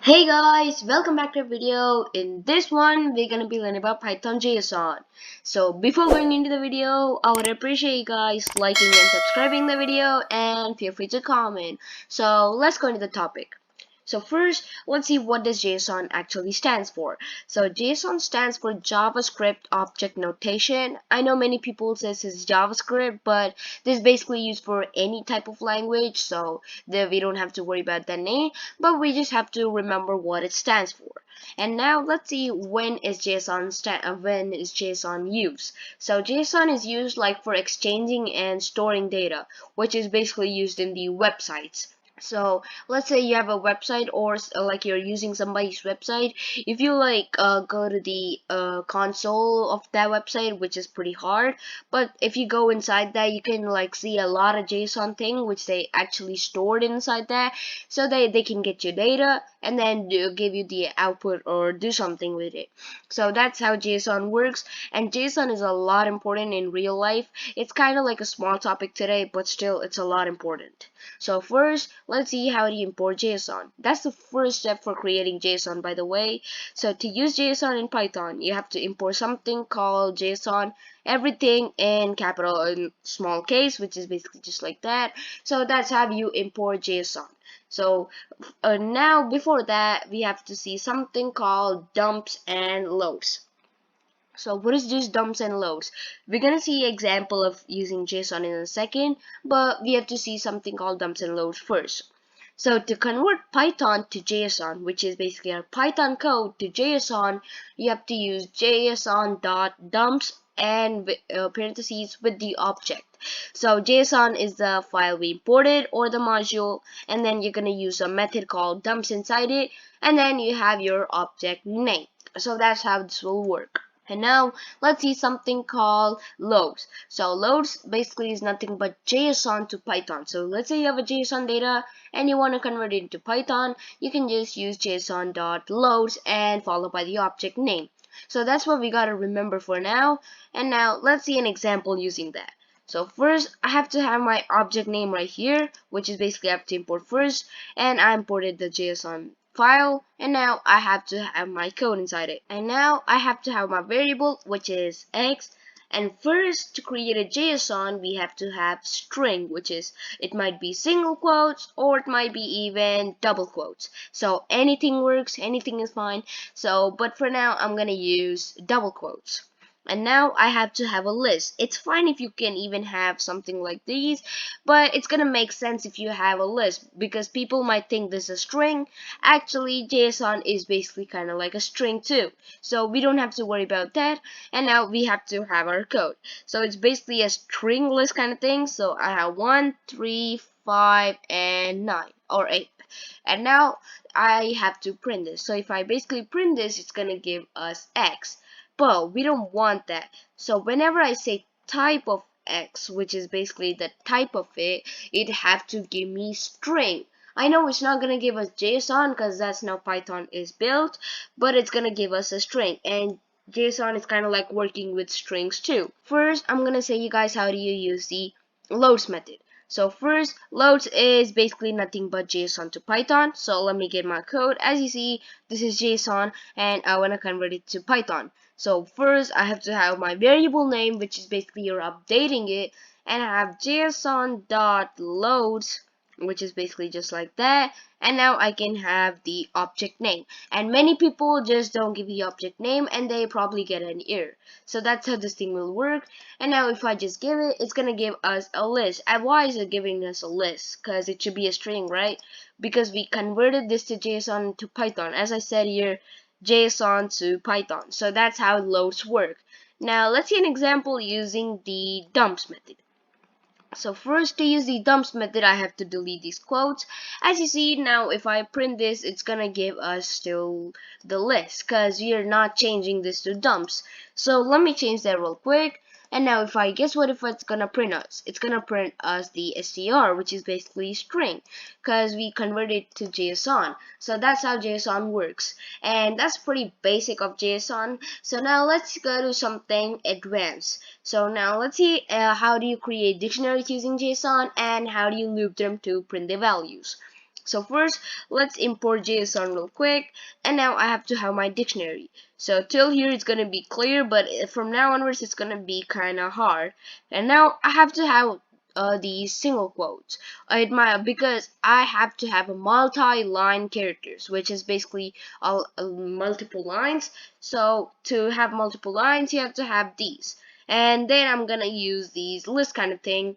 Hey guys, welcome back to a video. In this one, we're gonna be learning about Python JSON. So before going into the video, I would appreciate you guys liking and subscribing the video and feel free to comment. So let's go into the topic. So first, let's see what this JSON actually stands for. So JSON stands for JavaScript Object Notation. I know many people says it's JavaScript, but this is basically used for any type of language, so that we don't have to worry about the name, but we just have to remember what it stands for. And now let's see when is JSON used. So JSON is used like for exchanging and storing data, which is basically used in the websites. So let's say you have a website or like you're using somebody's website. If you go to the console of that website, which is pretty hard, but if you go inside that, you can like see a lot of JSON thing which they actually stored inside that, so they can get your data and then give you the output or do something with it. So that's how JSON works, and JSON is a lot important in real life. It's kind of like a small topic today, but still it's a lot important. So first, let's see how to import JSON. That's the first step for creating JSON, by the way. So to use JSON in Python, you have to import something called JSON, everything in capital and small case, which is basically just like that. So that's how you import JSON. So now before that, we have to see something called dumps and loads. So what is this dumps and loads? We're gonna see an example of using JSON in a second, but we have to see something called dumps and loads first. So to convert Python to JSON, which is basically our Python code to JSON, you have to use JSON.dumps and parentheses with the object. So JSON is the file we imported or the module, and then you're gonna use a method called dumps inside it, and then you have your object name. So that's how this will work. And now let's see something called loads. So loads basically is nothing but JSON to Python. So let's say you have a JSON data and you want to convert it into Python, you can just use JSON.loads and followed by the object name. So that's what we gotta remember for now. And now let's see an example using that. So first I have to have my object name right here, which is basically I have to import first, and I imported the JSON file, and now I have to have my code inside it, and now I have to have my variable, which is x. And first, to create a JSON, we have to have string, which is, it might be single quotes or it might be even double quotes. So anything works, anything is fine. So but for now I'm gonna use double quotes. And now I have to have a list. It's fine if you can even have something like these, but it's gonna make sense if you have a list, because people might think this is a string. Actually, JSON is basically kind of like a string too, so we don't have to worry about that. And now we have to have our code. So it's basically a string list kind of thing. So I have 1, 3, 5, and 9 or 8. And now I have to print this. So if I basically print this, it's gonna give us X. But we don't want that. So whenever I say type of X, which is basically the type of it, it have to give me string. I know it's not gonna give us JSON because that's how Python is built, but it's gonna give us a string, and JSON is kind of like working with strings too. First, I'm gonna say you guys how do you use the loads method. So first, loads is basically nothing but JSON to Python. So let me get my code. As you see, this is JSON and I want to convert it to Python. So first I have to have my variable name, which is basically you're updating it, and I have JSON.loads, which is basically just like that. And now I can have the object name, and many people just don't give the object name and they probably get an error. So that's how this thing will work. And now if I just give it, it's gonna give us a list. And why is it giving us a list? Because it should be a string, right? Because we converted this to JSON to Python. As I said here, JSON to Python. So that's how loads work. Now let's see an example using the dumps method. So first, to use the dumps method, I have to delete these quotes. As you see now, if I print this, it's gonna give us still the list because we are not changing this to dumps. So let me change that real quick. And now if I guess what if it's gonna print us? It's gonna print us the str, which is basically string, because we converted it to JSON. So that's how JSON works, and that's pretty basic of JSON. So now let's go to something advanced. So now let's see how do you create dictionaries using JSON and how do you loop them to print the values. So first, let's import JSON real quick, and now I have to have my dictionary. So till here it's gonna be clear, but from now onwards it's gonna be kinda hard. And now I have to have these single quotes. Because I have to have a multi-line characters, which is basically all multiple lines. So to have multiple lines, you have to have these. And then I'm gonna use these list kind of thing.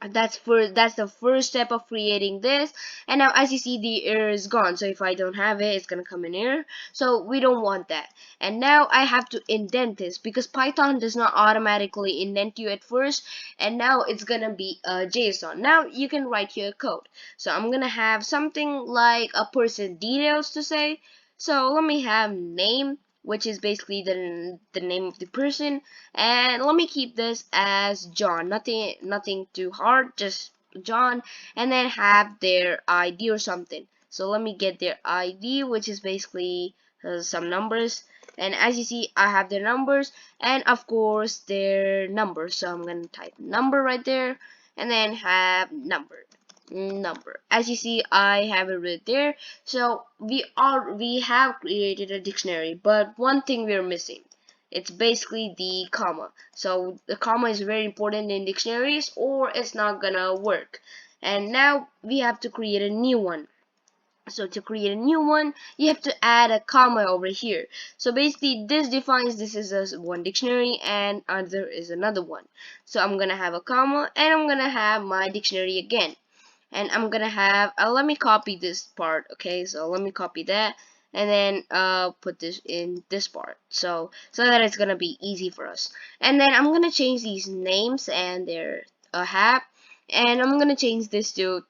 That's the first step of creating this. And now as you see, the error is gone. So if I don't have it, it's gonna come in error, so we don't want that. And now I have to indent this because Python does not automatically indent you at first, and now it's gonna be a JSON. Now you can write your code. So I'm gonna have something like a person details to say. So let me have name, which is basically the name of the person, and let me keep this as John. Nothing too hard, just John. And then have their ID or something. So let me get their ID, which is basically some numbers. And as you see, I have their numbers and of course their numbers. So I'm gonna type number right there and then have number. As you see, I have it right there. So we have created a dictionary, but one thing we're missing, it's basically the comma. So the comma is very important in dictionaries or it's not gonna work. And now we have to create a new one. So to create a new one, you have to add a comma over here. So basically this defines this is one dictionary and other is another one. So I'm gonna have a comma and I'm gonna have my dictionary again. And I'm gonna have let me copy this part. Okay, so let me copy that and then put this in this part, so that it's gonna be easy for us. And then I'm gonna change these names and their have, and I'm gonna change this to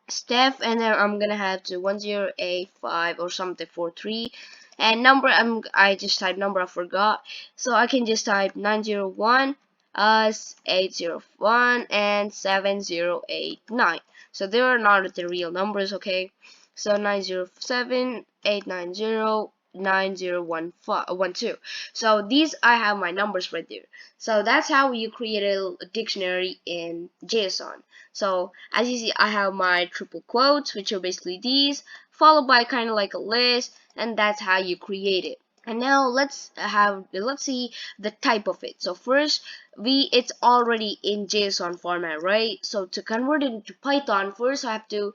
Steph, and then I'm gonna have to 1085 or something 43. And number, I just typed number, I forgot, so I can just type 901 801 and 7089. So they are not the real numbers, okay? So 907 890 9012. So these, I have my numbers right there. So that's how you create a dictionary in JSON. So as you see, I have my triple quotes, which are basically these, followed by kind of like a list, and that's how you create it. And now let's see the type of it. So first, it's already in JSON format, right? So to convert it into Python, first I have to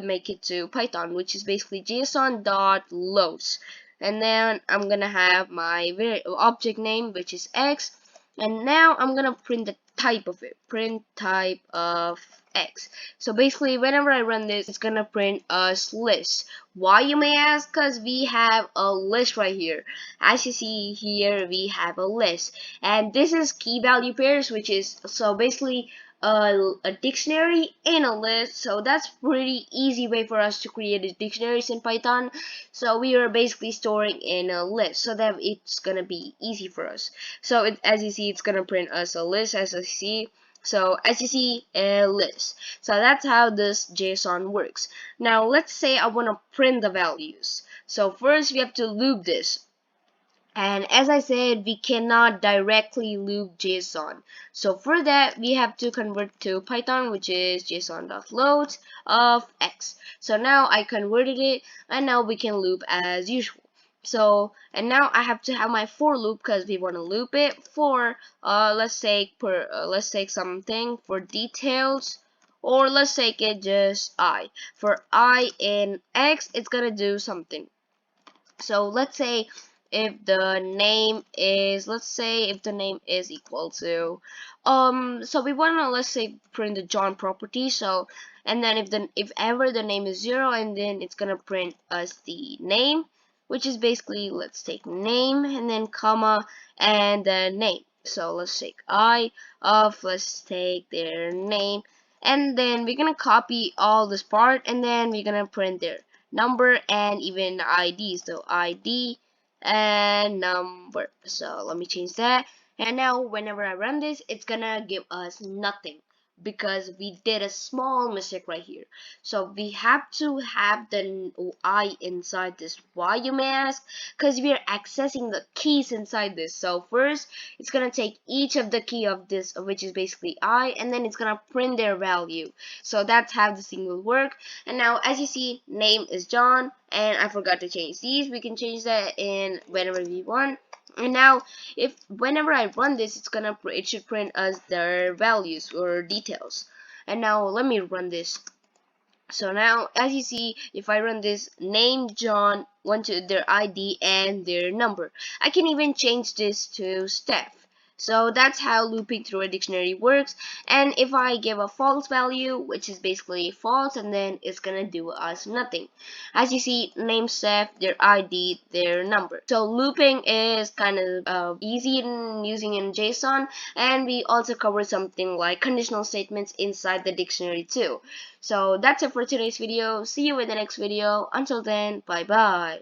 make it to Python, which is basically JSON.loads. And then I'm gonna have my object name, which is X. And now I'm gonna print the type of it. Print type of X. So basically, whenever I run this, it's gonna print us list. Why, you may ask? Because we have a list right here. As you see here, we have a list, and this is key value pairs, which is so basically a dictionary in a list. So that's pretty easy way for us to create a dictionaries in Python. So we are basically storing in a list so that it's gonna be easy for us. So as you see, it's gonna print us a list, as you see. So as you see, a list. So that's how this JSON works. Now let's say I want to print the values. So first we have to loop this. And as I said, we cannot directly loop JSON. So for that, we have to convert to Python, which is JSON.loads of X. So now I converted it, and now we can loop as usual. So, and now I have to have my for loop because we want to loop it for, let's take something for details, or let's take it just I. For I in X, it's gonna do something. So let's say if the name is, equal to so we want to, let's say, print the John property. So, and then if ever the name is 0, and then it's gonna print us the name, which is basically, let's take name and then comma and the name. So let's take let's take their name, and then we're gonna copy all this part, and then we're gonna print their number and even ID. So ID and number. So let me change that. And now whenever I run this, it's gonna give us nothing. because we did a small mistake right here. So we have to have the I inside this. Why, you may ask? Because we are accessing the keys inside this. So first it's gonna take each of the key of this, which is basically I, and then it's gonna print their value. So that's how this thing will work. And now as you see, name is John, and I forgot to change these. We can change that in whenever we want. And now if whenever I run this, it should print us their values or details. And now let me run this. So now as you see, if I run this, name John, want to their ID and their number. I can even change this to Steph. So that's how looping through a dictionary works. And if I give a false value, which is basically false, and then it's gonna do us nothing. As you see, name Steph, their ID, their number. So looping is kind of easy in using in JSON, and we also cover something like conditional statements inside the dictionary too. So that's it for today's video. See you in the next video. Until then, bye bye.